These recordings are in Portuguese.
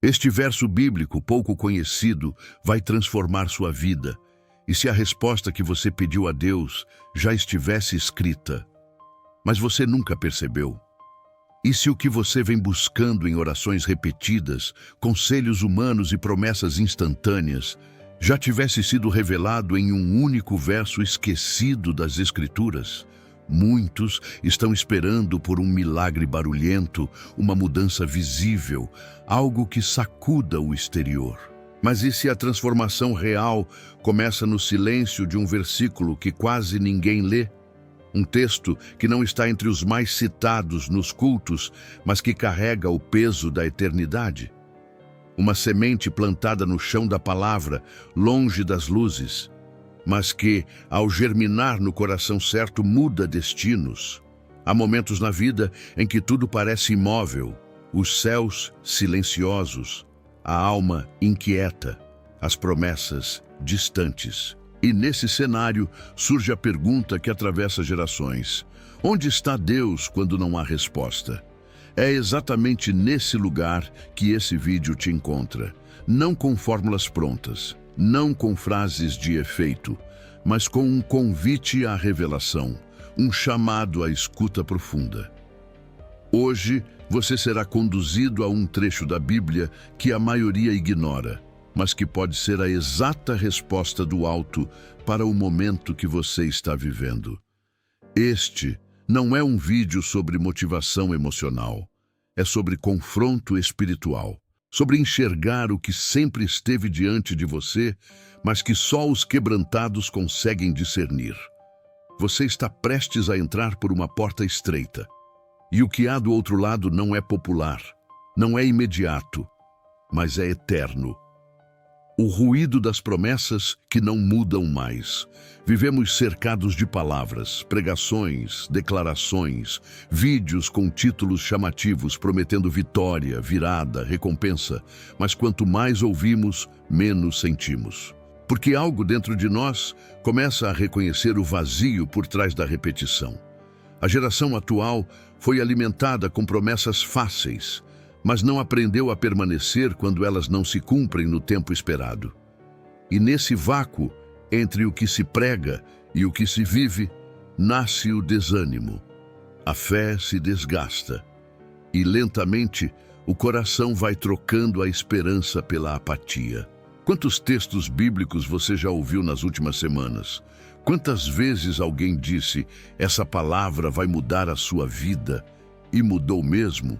Este verso bíblico pouco conhecido vai transformar sua vida. E se a resposta que você pediu a Deus já estivesse escrita, mas você nunca percebeu? E se o que você vem buscando em orações repetidas, conselhos humanos e promessas instantâneas, já tivesse sido revelado em um único verso esquecido das Escrituras? Muitos estão esperando por um milagre barulhento, uma mudança visível, algo que sacuda o exterior. Mas e se a transformação real começa no silêncio de um versículo que quase ninguém lê? Um texto que não está entre os mais citados nos cultos, mas que carrega o peso da eternidade? Uma semente plantada no chão da palavra, longe das luzes, mas que, ao germinar no coração certo, muda destinos. Há momentos na vida em que tudo parece imóvel, os céus silenciosos, a alma inquieta, as promessas distantes. E nesse cenário surge a pergunta que atravessa gerações: onde está Deus quando não há resposta? É exatamente nesse lugar que esse vídeo te encontra. Não com fórmulas prontas, não com frases de efeito, mas com um convite à revelação, um chamado à escuta profunda. Hoje, você será conduzido a um trecho da Bíblia que a maioria ignora, mas que pode ser a exata resposta do alto para o momento que você está vivendo. Este não é um vídeo sobre motivação emocional, é sobre confronto espiritual, sobre enxergar o que sempre esteve diante de você, mas que só os quebrantados conseguem discernir. Você está prestes a entrar por uma porta estreita, e o que há do outro lado não é popular, não é imediato, mas é eterno. O ruído das promessas que não mudam mais. Vivemos cercados de palavras, pregações, declarações, vídeos com títulos chamativos prometendo vitória, virada, recompensa. Mas quanto mais ouvimos, menos sentimos. Porque algo dentro de nós começa a reconhecer o vazio por trás da repetição. A geração atual foi alimentada com promessas fáceis, mas não aprendeu a permanecer quando elas não se cumprem no tempo esperado. E nesse vácuo, entre o que se prega e o que se vive, nasce o desânimo. A fé se desgasta e, lentamente, o coração vai trocando a esperança pela apatia. Quantos textos bíblicos você já ouviu nas últimas semanas? Quantas vezes alguém disse, essa palavra vai mudar a sua vida, e mudou mesmo?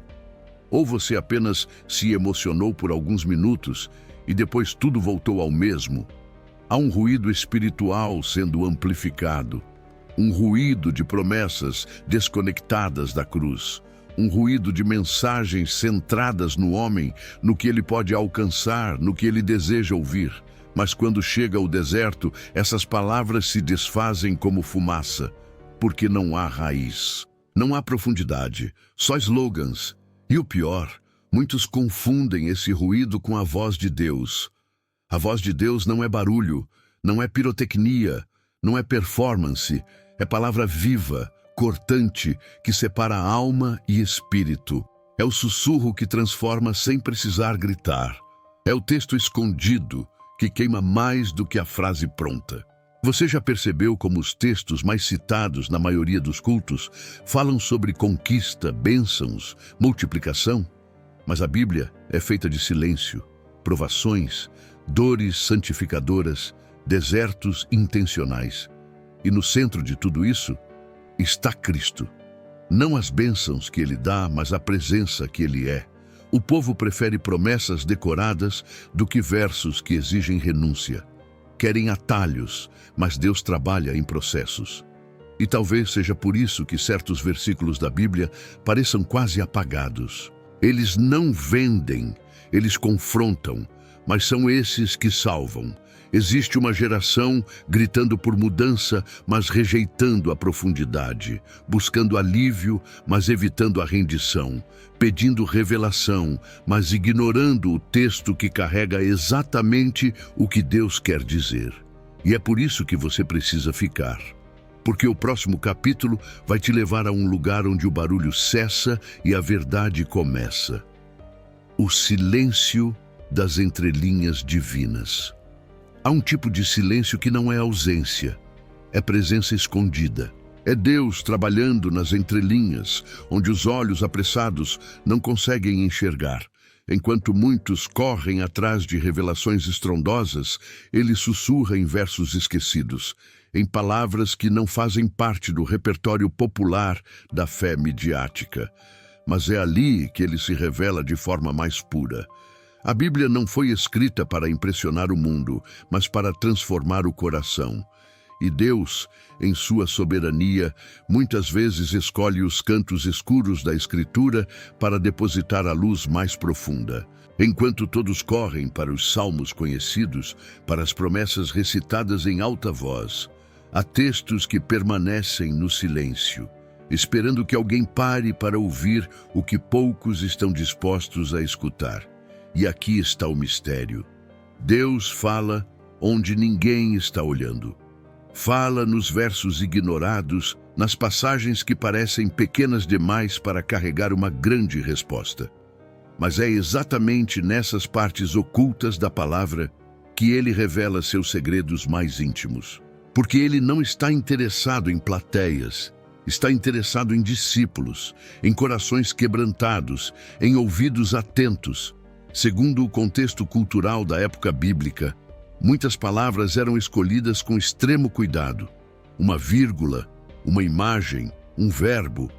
Ou você apenas se emocionou por alguns minutos e depois tudo voltou ao mesmo? Há um ruído espiritual sendo amplificado, um ruído de promessas desconectadas da cruz, um ruído de mensagens centradas no homem, no que ele pode alcançar, no que ele deseja ouvir. Mas quando chega ao deserto, essas palavras se desfazem como fumaça, porque não há raiz, não há profundidade, só slogans. E o pior, muitos confundem esse ruído com a voz de Deus. A voz de Deus não é barulho, não é pirotecnia, não é performance, é palavra viva, cortante, que separa alma e espírito. É o sussurro que transforma sem precisar gritar. É o texto escondido que queima mais do que a frase pronta. Você já percebeu como os textos mais citados na maioria dos cultos falam sobre conquista, bênçãos, multiplicação? Mas a Bíblia é feita de silêncio, provações, dores santificadoras, desertos intencionais. E no centro de tudo isso está Cristo. Não as bênçãos que Ele dá, mas a presença que Ele é. O povo prefere promessas decoradas do que versos que exigem renúncia. Querem atalhos, mas Deus trabalha em processos. E talvez seja por isso que certos versículos da Bíblia pareçam quase apagados. Eles não vendem, eles confrontam, mas são esses que salvam. Existe uma geração gritando por mudança, mas rejeitando a profundidade, buscando alívio, mas evitando a rendição, pedindo revelação, mas ignorando o texto que carrega exatamente o que Deus quer dizer. E é por isso que você precisa ficar. Porque o próximo capítulo vai te levar a um lugar onde o barulho cessa e a verdade começa. O silêncio das entrelinhas divinas. Há um tipo de silêncio que não é ausência, é presença escondida. É Deus trabalhando nas entrelinhas, onde os olhos apressados não conseguem enxergar. Enquanto muitos correm atrás de revelações estrondosas, ele sussurra em versos esquecidos, em palavras que não fazem parte do repertório popular da fé midiática. Mas é ali que ele se revela de forma mais pura. A Bíblia não foi escrita para impressionar o mundo, mas para transformar o coração. E Deus, em sua soberania, muitas vezes escolhe os cantos escuros da Escritura para depositar a luz mais profunda. Enquanto todos correm para os salmos conhecidos, para as promessas recitadas em alta voz, há textos que permanecem no silêncio, esperando que alguém pare para ouvir o que poucos estão dispostos a escutar. E aqui está o mistério. Deus fala onde ninguém está olhando. Fala nos versos ignorados, nas passagens que parecem pequenas demais para carregar uma grande resposta. Mas é exatamente nessas partes ocultas da palavra que ele revela seus segredos mais íntimos. Porque ele não está interessado em plateias, está interessado em discípulos, em corações quebrantados, em ouvidos atentos. Segundo o contexto cultural da época bíblica, muitas palavras eram escolhidas com extremo cuidado. Uma vírgula, uma imagem, um verbo,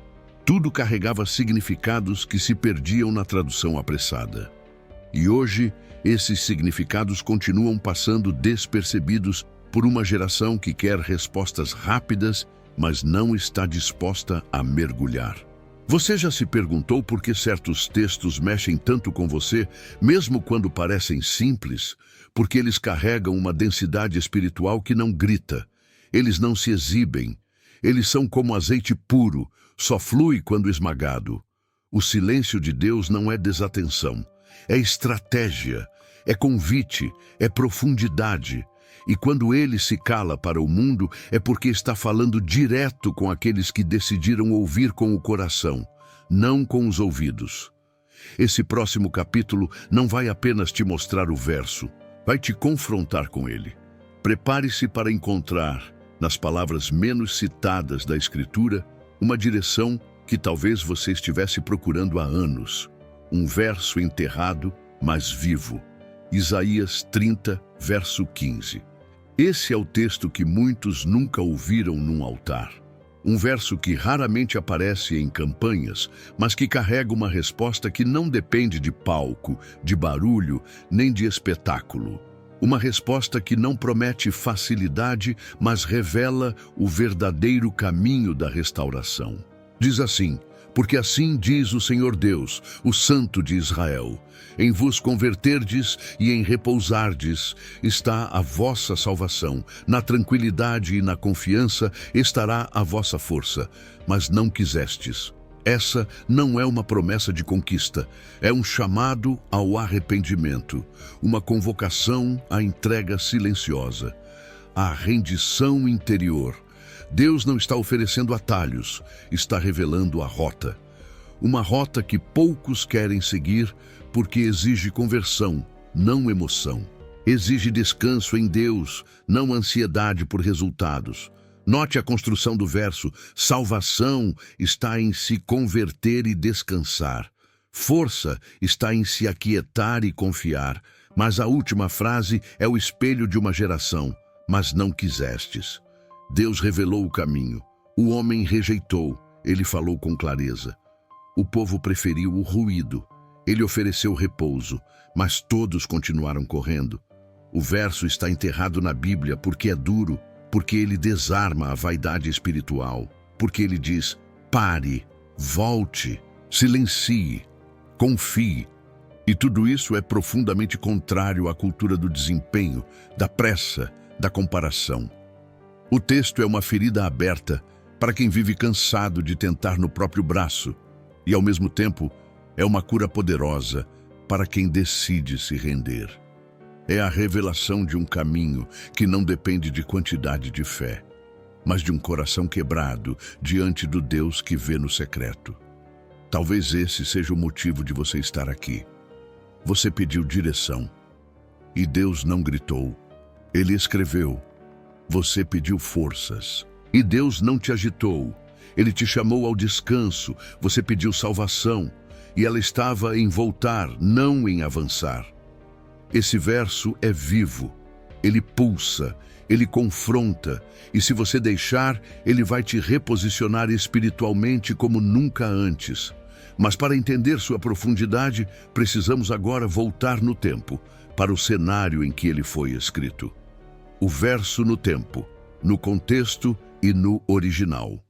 tudo carregava significados que se perdiam na tradução apressada. E hoje, esses significados continuam passando despercebidos por uma geração que quer respostas rápidas, mas não está disposta a mergulhar. Você já se perguntou por que certos textos mexem tanto com você, mesmo quando parecem simples? Porque eles carregam uma densidade espiritual que não grita. Eles não se exibem. Eles são como azeite puro, só flui quando esmagado. O silêncio de Deus não é desatenção, é estratégia, é convite, é profundidade. E quando ele se cala para o mundo, é porque está falando direto com aqueles que decidiram ouvir com o coração, não com os ouvidos. Esse próximo capítulo não vai apenas te mostrar o verso, vai te confrontar com ele. Prepare-se para encontrar, nas palavras menos citadas da Escritura, uma direção que talvez você estivesse procurando há anos. Um verso enterrado, mas vivo. Isaías 30, verso 15. Esse é o texto que muitos nunca ouviram num altar. Um verso que raramente aparece em campanhas, mas que carrega uma resposta que não depende de palco, de barulho, nem de espetáculo. Uma resposta que não promete facilidade, mas revela o verdadeiro caminho da restauração. Diz assim: porque assim diz o Senhor Deus, o Santo de Israel: em vos converterdes e em repousardes está a vossa salvação, na tranquilidade e na confiança estará a vossa força, mas não quisestes. Essa não é uma promessa de conquista, é um chamado ao arrependimento, uma convocação à entrega silenciosa, à rendição interior. Deus não está oferecendo atalhos, está revelando a rota. Uma rota que poucos querem seguir porque exige conversão, não emoção. Exige descanso em Deus, não ansiedade por resultados. Note a construção do verso: salvação está em se converter e descansar. Força está em se aquietar e confiar. Mas a última frase é o espelho de uma geração: mas não quisestes. Deus revelou o caminho. O homem rejeitou. Ele falou com clareza. O povo preferiu o ruído. Ele ofereceu repouso, mas todos continuaram correndo. O verso está enterrado na Bíblia porque é duro, porque ele desarma a vaidade espiritual, porque ele diz: pare, volte, silencie, confie. E tudo isso é profundamente contrário à cultura do desempenho, da pressa, da comparação. O texto é uma ferida aberta para quem vive cansado de tentar no próprio braço e, ao mesmo tempo, é uma cura poderosa para quem decide se render. É a revelação de um caminho que não depende de quantidade de fé, mas de um coração quebrado diante do Deus que vê no secreto. Talvez esse seja o motivo de você estar aqui. Você pediu direção. E Deus não gritou. Ele escreveu. Você pediu forças. E Deus não te agitou. Ele te chamou ao descanso. Você pediu salvação. E ela estava em voltar, não em avançar. Esse verso é vivo. Ele pulsa, ele confronta. E se você deixar, ele vai te reposicionar espiritualmente como nunca antes. Mas para entender sua profundidade, precisamos agora voltar no tempo, para o cenário em que ele foi escrito. O verso no tempo, no contexto e no original.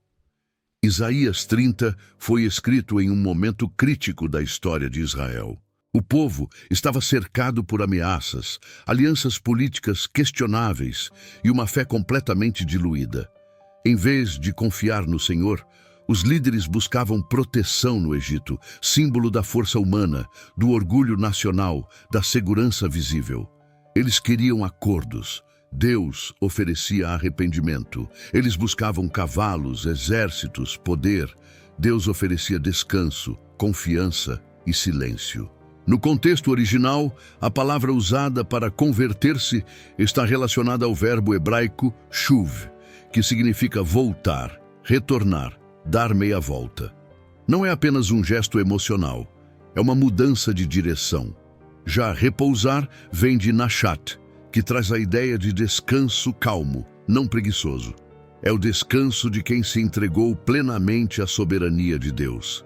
Isaías 30 foi escrito em um momento crítico da história de Israel. O povo estava cercado por ameaças, alianças políticas questionáveis e uma fé completamente diluída. Em vez de confiar no Senhor, os líderes buscavam proteção no Egito, símbolo da força humana, do orgulho nacional, da segurança visível. Eles queriam acordos. Deus oferecia arrependimento. Eles buscavam cavalos, exércitos, poder. Deus oferecia descanso, confiança e silêncio. No contexto original, a palavra usada para converter-se está relacionada ao verbo hebraico shuv, que significa voltar, retornar, dar meia volta. Não é apenas um gesto emocional, é uma mudança de direção. Já repousar vem de nashat, que traz a ideia de descanso calmo, não preguiçoso. É o descanso de quem se entregou plenamente à soberania de Deus.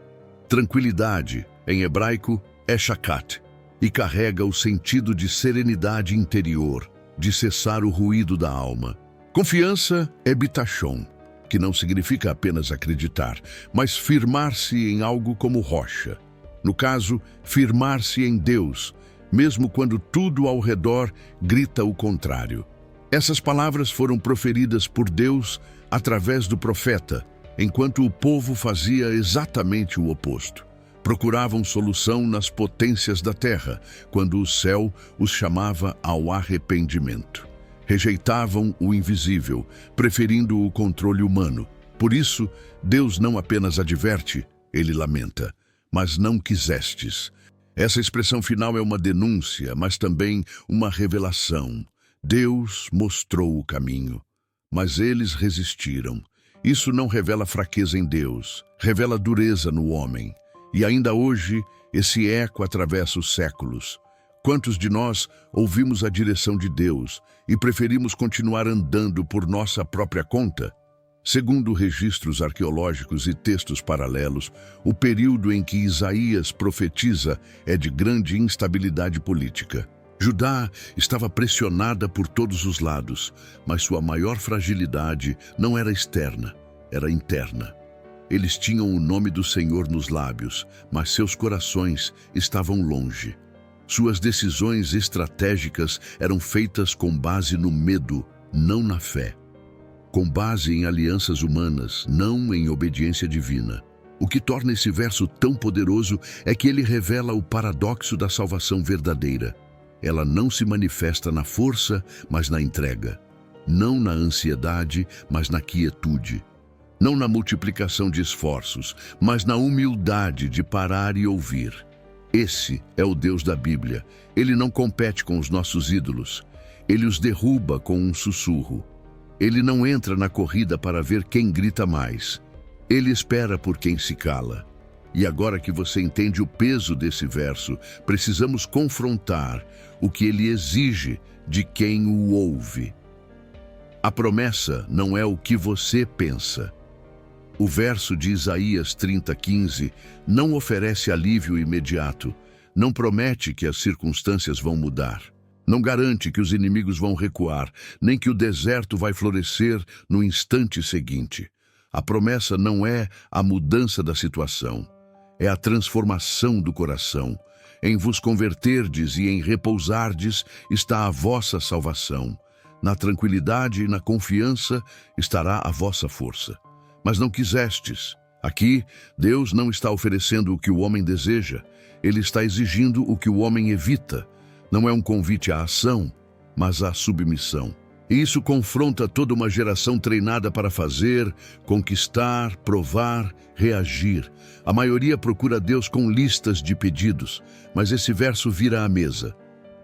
Tranquilidade, em hebraico, é shakat, e carrega o sentido de serenidade interior, de cessar o ruído da alma. Confiança é bitachon, que não significa apenas acreditar, mas firmar-se em algo como rocha. No caso, firmar-se em Deus, mesmo quando tudo ao redor grita o contrário. Essas palavras foram proferidas por Deus através do profeta, enquanto o povo fazia exatamente o oposto. Procuravam solução nas potências da terra, quando o céu os chamava ao arrependimento. Rejeitavam o invisível, preferindo o controle humano. Por isso, Deus não apenas adverte, ele lamenta, mas não quisestes. Essa expressão final é uma denúncia, mas também uma revelação. Deus mostrou o caminho, mas eles resistiram. Isso não revela fraqueza em Deus, revela dureza no homem. E ainda hoje, esse eco atravessa os séculos. Quantos de nós ouvimos a direção de Deus e preferimos continuar andando por nossa própria conta? Segundo registros arqueológicos e textos paralelos, o período em que Isaías profetiza é de grande instabilidade política. Judá estava pressionada por todos os lados, mas sua maior fragilidade não era externa, era interna. Eles tinham o nome do Senhor nos lábios, mas seus corações estavam longe. Suas decisões estratégicas eram feitas com base no medo, não na fé. Com base em alianças humanas, não em obediência divina. O que torna esse verso tão poderoso é que ele revela o paradoxo da salvação verdadeira. Ela não se manifesta na força, mas na entrega. Não na ansiedade, mas na quietude. Não na multiplicação de esforços, mas na humildade de parar e ouvir. Esse é o Deus da Bíblia. Ele não compete com os nossos ídolos. Ele os derruba com um sussurro. Ele não entra na corrida para ver quem grita mais. Ele espera por quem se cala. E agora que você entende o peso desse verso, precisamos confrontar o que ele exige de quem o ouve. A promessa não é o que você pensa. O verso de Isaías 30:15 não oferece alívio imediato, não promete que as circunstâncias vão mudar. Não garante que os inimigos vão recuar, nem que o deserto vai florescer no instante seguinte. A promessa não é a mudança da situação, é a transformação do coração. Em vos converterdes e em repousardes está a vossa salvação. Na tranquilidade e na confiança estará a vossa força. Mas não quisestes. Aqui, Deus não está oferecendo o que o homem deseja, ele está exigindo o que o homem evita. Não é um convite à ação, mas à submissão. E isso confronta toda uma geração treinada para fazer, conquistar, provar, reagir. A maioria procura Deus com listas de pedidos, mas esse verso vira a mesa.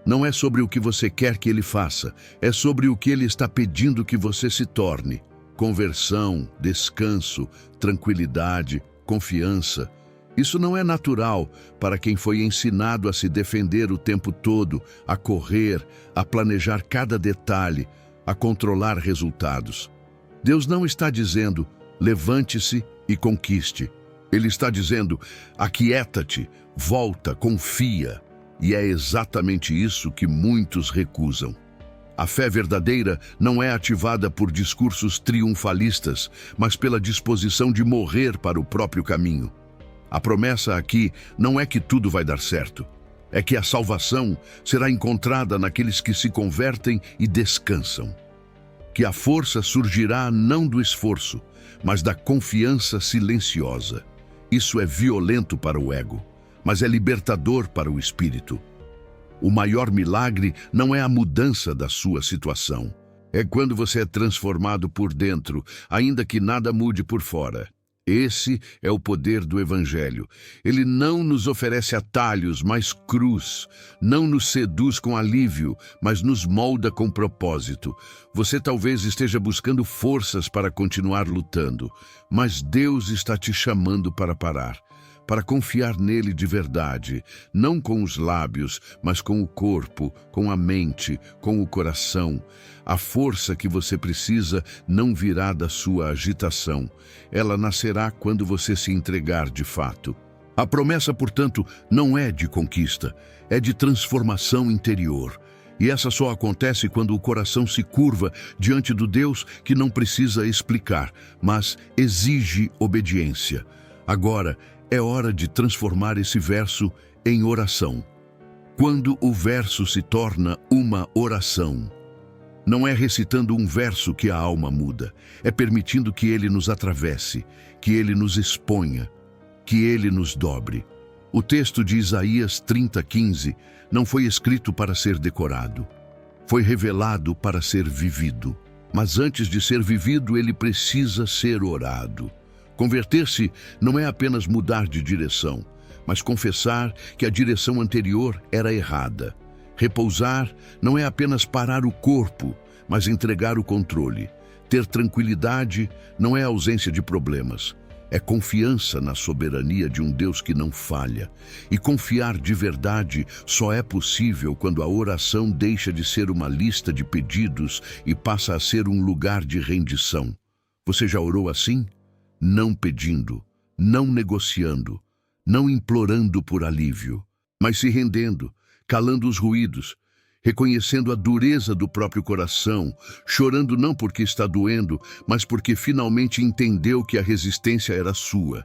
Não é sobre o que você quer que Ele faça, é sobre o que Ele está pedindo que você se torne. Conversão, descanso, tranquilidade, confiança. Isso não é natural para quem foi ensinado a se defender o tempo todo, a correr, a planejar cada detalhe, a controlar resultados. Deus não está dizendo, levante-se e conquiste. Ele está dizendo, aquieta-te, volta, confia. E é exatamente isso que muitos recusam. A fé verdadeira não é ativada por discursos triunfalistas, mas pela disposição de morrer para o próprio caminho. A promessa aqui não é que tudo vai dar certo. É que a salvação será encontrada naqueles que se convertem e descansam. Que a força surgirá não do esforço, mas da confiança silenciosa. Isso é violento para o ego, mas é libertador para o espírito. O maior milagre não é a mudança da sua situação. É quando você é transformado por dentro, ainda que nada mude por fora. Esse é o poder do Evangelho. Ele não nos oferece atalhos, mas cruz. Não nos seduz com alívio, mas nos molda com propósito. Você talvez esteja buscando forças para continuar lutando, mas Deus está te chamando para parar, para confiar nele de verdade, não com os lábios, mas com o corpo, com a mente, com o coração. A força que você precisa não virá da sua agitação. Ela nascerá quando você se entregar de fato. A promessa, portanto, não é de conquista, é de transformação interior. E essa só acontece quando o coração se curva diante do Deus que não precisa explicar, mas exige obediência. Agora, é hora de transformar esse verso em oração. Quando o verso se torna uma oração, não é recitando um verso que a alma muda, é permitindo que ele nos atravesse, que ele nos exponha, que ele nos dobre. O texto de Isaías 30:15 não foi escrito para ser decorado, foi revelado para ser vivido. Mas antes de ser vivido, ele precisa ser orado. Converter-se não é apenas mudar de direção, mas confessar que a direção anterior era errada. Repousar não é apenas parar o corpo, mas entregar o controle. Ter tranquilidade não é ausência de problemas, é confiança na soberania de um Deus que não falha. E confiar de verdade só é possível quando a oração deixa de ser uma lista de pedidos e passa a ser um lugar de rendição. Você já orou assim? Não pedindo, não negociando, não implorando por alívio, mas se rendendo, calando os ruídos, reconhecendo a dureza do próprio coração, chorando não porque está doendo, mas porque finalmente entendeu que a resistência era sua.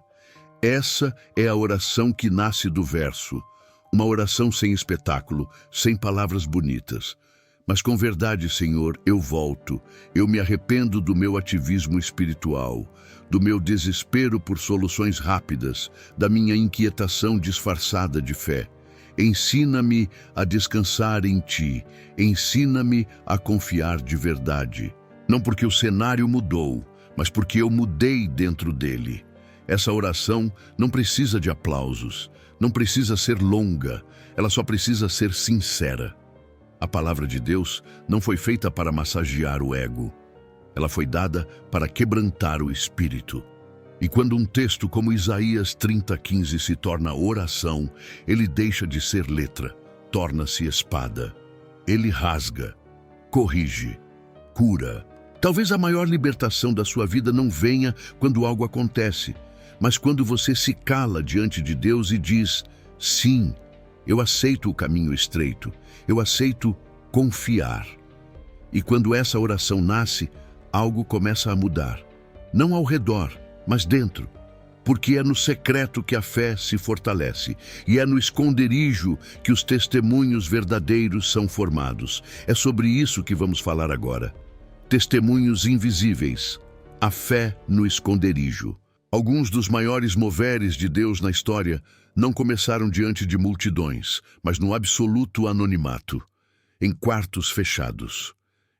Essa é a oração que nasce do verso, uma oração sem espetáculo, sem palavras bonitas. Mas com verdade, Senhor, eu volto, eu me arrependo do meu ativismo espiritual, do meu desespero por soluções rápidas, da minha inquietação disfarçada de fé. Ensina-me a descansar em Ti, ensina-me a confiar de verdade. Não porque o cenário mudou, mas porque eu mudei dentro dele. Essa oração não precisa de aplausos, não precisa ser longa, ela só precisa ser sincera. A palavra de Deus não foi feita para massagear o ego, ela foi dada para quebrantar o espírito. E quando um texto como Isaías 30:15 se torna oração, ele deixa de ser letra, torna-se espada. Ele rasga, corrige, cura. Talvez a maior libertação da sua vida não venha quando algo acontece, mas quando você se cala diante de Deus e diz, sim, eu aceito o caminho estreito, eu aceito confiar. E quando essa oração nasce, algo começa a mudar. Não ao redor, mas dentro. Porque é no secreto que a fé se fortalece. E é no esconderijo que os testemunhos verdadeiros são formados. É sobre isso que vamos falar agora. Testemunhos invisíveis. A fé no esconderijo. Alguns dos maiores moveres de Deus na história não começaram diante de multidões, mas no absoluto anonimato, em quartos fechados.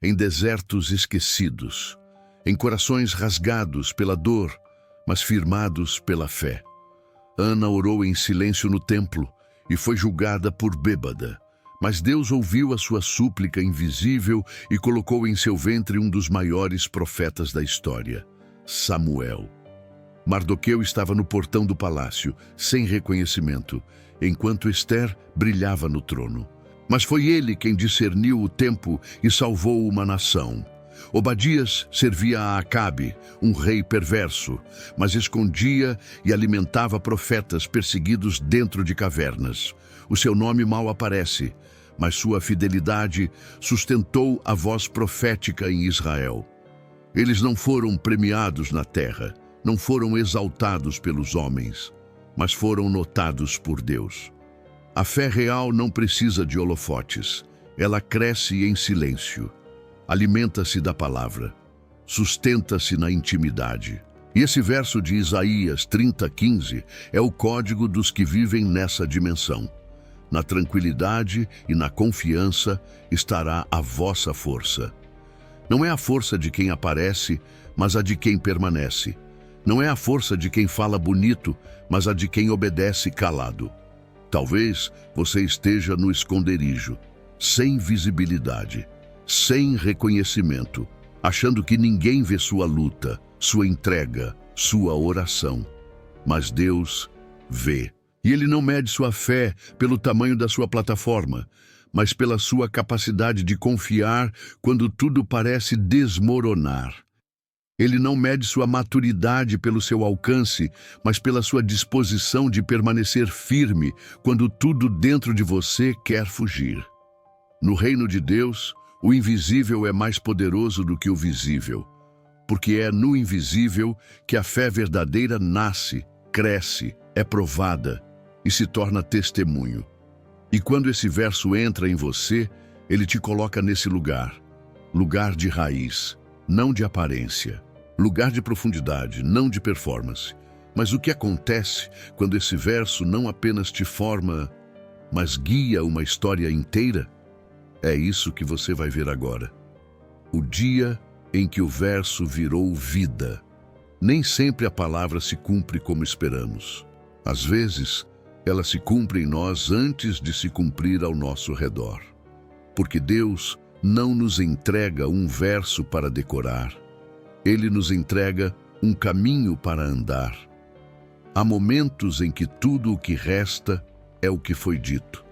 em desertos esquecidos, em corações rasgados pela dor, mas firmados pela fé. Ana orou em silêncio no templo e foi julgada por bêbada. Mas Deus ouviu a sua súplica invisível e colocou em seu ventre um dos maiores profetas da história, Samuel. Mardoqueu estava no portão do palácio, sem reconhecimento, enquanto Ester brilhava no trono. Mas foi ele quem discerniu o tempo e salvou uma nação. Obadias servia a Acabe, um rei perverso, mas escondia e alimentava profetas perseguidos dentro de cavernas. O seu nome mal aparece, mas sua fidelidade sustentou a voz profética em Israel. Eles não foram premiados na terra, não foram exaltados pelos homens, mas foram notados por Deus. A fé real não precisa de holofotes, ela cresce em silêncio. Alimenta-se da palavra, sustenta-se na intimidade. E esse verso de Isaías 30:15 é o código dos que vivem nessa dimensão. Na tranquilidade e na confiança estará a vossa força. Não é a força de quem aparece, mas a de quem permanece. Não é a força de quem fala bonito, mas a de quem obedece calado. Talvez você esteja no esconderijo, sem visibilidade, sem reconhecimento, achando que ninguém vê sua luta, sua entrega, sua oração. Mas Deus vê. E Ele não mede sua fé pelo tamanho da sua plataforma, mas pela sua capacidade de confiar quando tudo parece desmoronar. Ele não mede sua maturidade pelo seu alcance, mas pela sua disposição de permanecer firme quando tudo dentro de você quer fugir. No reino de Deus, o invisível é mais poderoso do que o visível, porque é no invisível que a fé verdadeira nasce, cresce, é provada e se torna testemunho. E quando esse verso entra em você, ele te coloca nesse lugar, lugar de raiz, não de aparência, lugar de profundidade, não de performance. Mas o que acontece quando esse verso não apenas te forma, mas guia uma história inteira? É isso que você vai ver agora. O dia em que o verso virou vida. Nem sempre a palavra se cumpre como esperamos. Às vezes, ela se cumpre em nós antes de se cumprir ao nosso redor. Porque Deus não nos entrega um verso para decorar. Ele nos entrega um caminho para andar. Há momentos em que tudo o que resta é o que foi dito.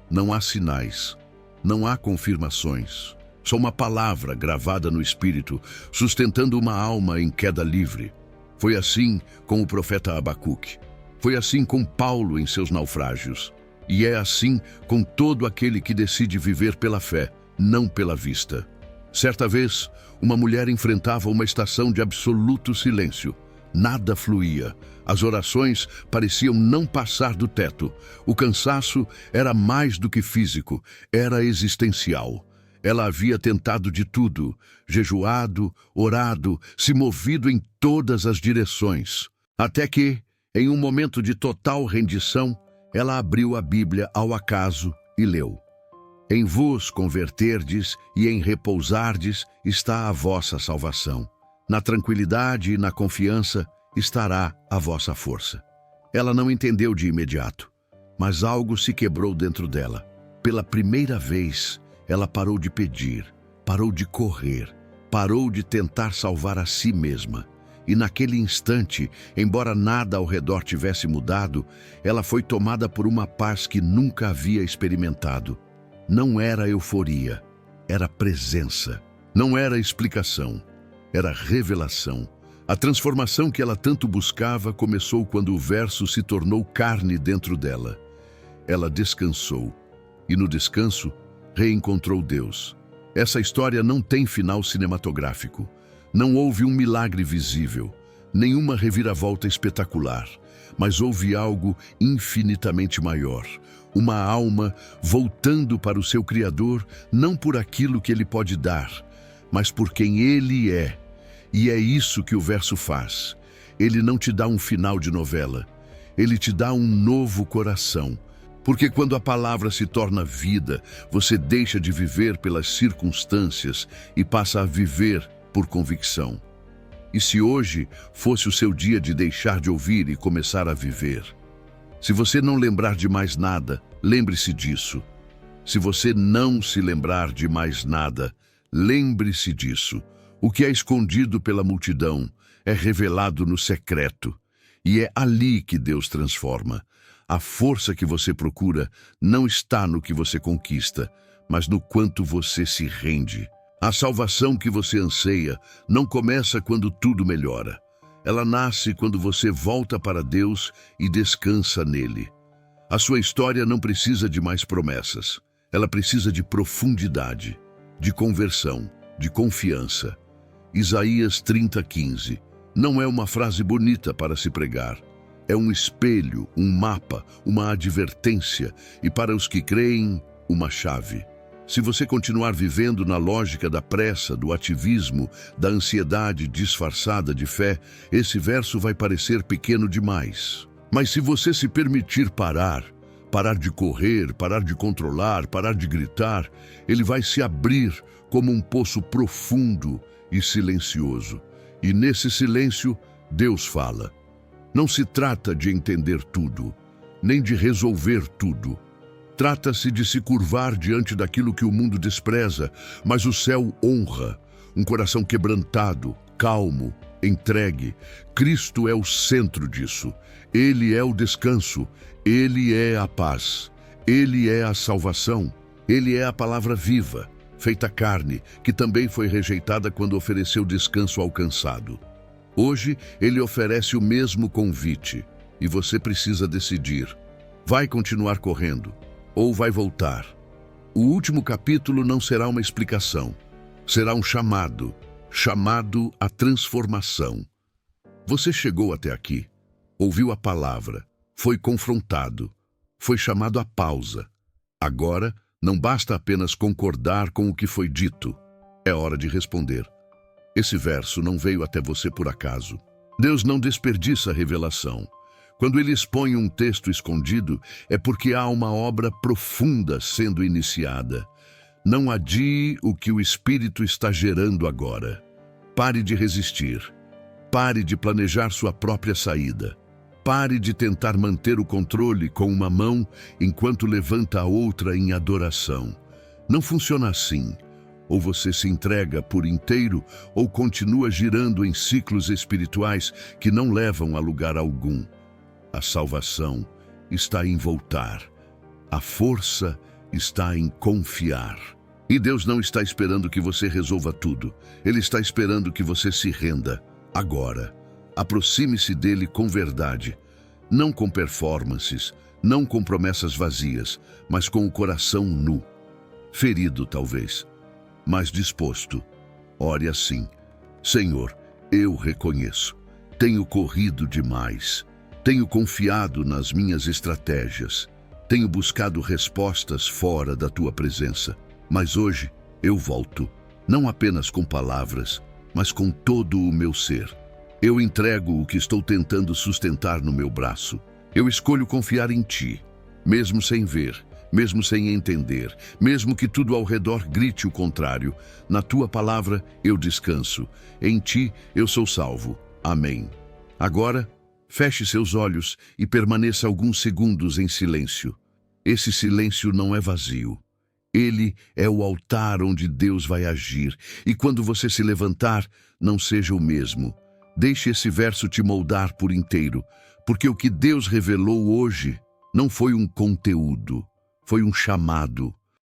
Não há sinais, não há confirmações. Só uma palavra gravada no espírito, sustentando uma alma em queda livre. Foi assim com o profeta Abacuque. Foi assim com Paulo em seus naufrágios. E é assim com todo aquele que decide viver pela fé, não pela vista. Certa vez, uma mulher enfrentava uma estação de absoluto silêncio. Nada fluía. As orações pareciam não passar do teto. O cansaço era mais do que físico, era existencial. Ela havia tentado de tudo, jejuado, orado, se movido em todas as direções. Até que, em um momento de total rendição, ela abriu a Bíblia ao acaso e leu: Em vos converterdes e em repousardes está a vossa salvação. Na tranquilidade e na confiança estará a vossa força. Ela não entendeu de imediato, mas algo se quebrou dentro dela. Pela primeira vez, ela parou de pedir, parou de correr, parou de tentar salvar a si mesma. E naquele instante, embora nada ao redor tivesse mudado, ela foi tomada por uma paz que nunca havia experimentado. Não era euforia, era presença. Não era explicação, era revelação. A transformação que ela tanto buscava começou quando o verso se tornou carne dentro dela. Ela descansou, e no descanso, reencontrou Deus. Essa história não tem final cinematográfico. Não houve um milagre visível, nenhuma reviravolta espetacular, mas houve algo infinitamente maior. Uma alma voltando para o seu Criador, não por aquilo que Ele pode dar, mas por quem Ele é. E é isso que o verso faz. Ele não te dá um final de novela. Ele te dá um novo coração. Porque quando a palavra se torna vida, você deixa de viver pelas circunstâncias e passa a viver por convicção. E se hoje fosse o seu dia de deixar de ouvir e começar a viver? Se você não lembrar de mais nada, lembre-se disso. Se você não se lembrar de mais nada, lembre-se disso. O que é escondido pela multidão é revelado no secreto. E é ali que Deus transforma. A força que você procura não está no que você conquista, mas no quanto você se rende. A salvação que você anseia não começa quando tudo melhora. Ela nasce quando você volta para Deus e descansa nele. A sua história não precisa de mais promessas. Ela precisa de profundidade, de conversão, de confiança. Isaías 30:15 não é uma frase bonita para se pregar. É um espelho, um mapa, uma advertência e, para os que creem, uma chave. Se você continuar vivendo na lógica da pressa, do ativismo, da ansiedade disfarçada de fé, esse verso vai parecer pequeno demais. Mas se você se permitir parar de correr, parar de controlar, parar de gritar, ele vai se abrir como um poço profundo e silencioso. E nesse silêncio, Deus fala. Não se trata de entender tudo, nem de resolver tudo. Trata-se de se curvar diante daquilo que o mundo despreza, mas o céu honra. Um coração quebrantado, calmo, entregue. Cristo é o centro disso. Ele é o descanso. Ele é a paz. Ele é a salvação. Ele é a palavra viva, feita carne, que também foi rejeitada quando ofereceu descanso ao cansado. Hoje, ele oferece o mesmo convite, e você precisa decidir. Vai continuar correndo? Ou vai voltar? O último capítulo não será uma explicação. Será um chamado à transformação. Você chegou até aqui, ouviu a palavra, foi confrontado, foi chamado à pausa. Agora, não basta apenas concordar com o que foi dito. É hora de responder. Esse verso não veio até você por acaso. Deus não desperdiça a revelação. Quando ele expõe um texto escondido, é porque há uma obra profunda sendo iniciada. Não adie o que o Espírito está gerando agora. Pare de resistir. Pare de planejar sua própria saída. Pare de tentar manter o controle com uma mão enquanto levanta a outra em adoração. Não funciona assim. Ou você se entrega por inteiro, ou continua girando em ciclos espirituais que não levam a lugar algum. A salvação está em voltar. A força está em confiar. E Deus não está esperando que você resolva tudo. Ele está esperando que você se renda. Agora, aproxime-se dele com verdade. Não com performances, não com promessas vazias, mas com o coração nu. Ferido, talvez, mas disposto. Ore assim: Senhor, eu reconheço. Tenho corrido demais. Tenho confiado nas minhas estratégias. Tenho buscado respostas fora da tua presença. Mas hoje eu volto, não apenas com palavras, mas com todo o meu ser. Eu entrego o que estou tentando sustentar no meu braço. Eu escolho confiar em ti, mesmo sem ver, mesmo sem entender, mesmo que tudo ao redor grite o contrário. Na tua palavra eu descanso. Em ti eu sou salvo. Amém. Agora, feche seus olhos e permaneça alguns segundos em silêncio. Esse silêncio não é vazio. Ele é o altar onde Deus vai agir. E quando você se levantar, não seja o mesmo. Deixe esse verso te moldar por inteiro, porque o que Deus revelou hoje não foi um conteúdo, foi um chamado.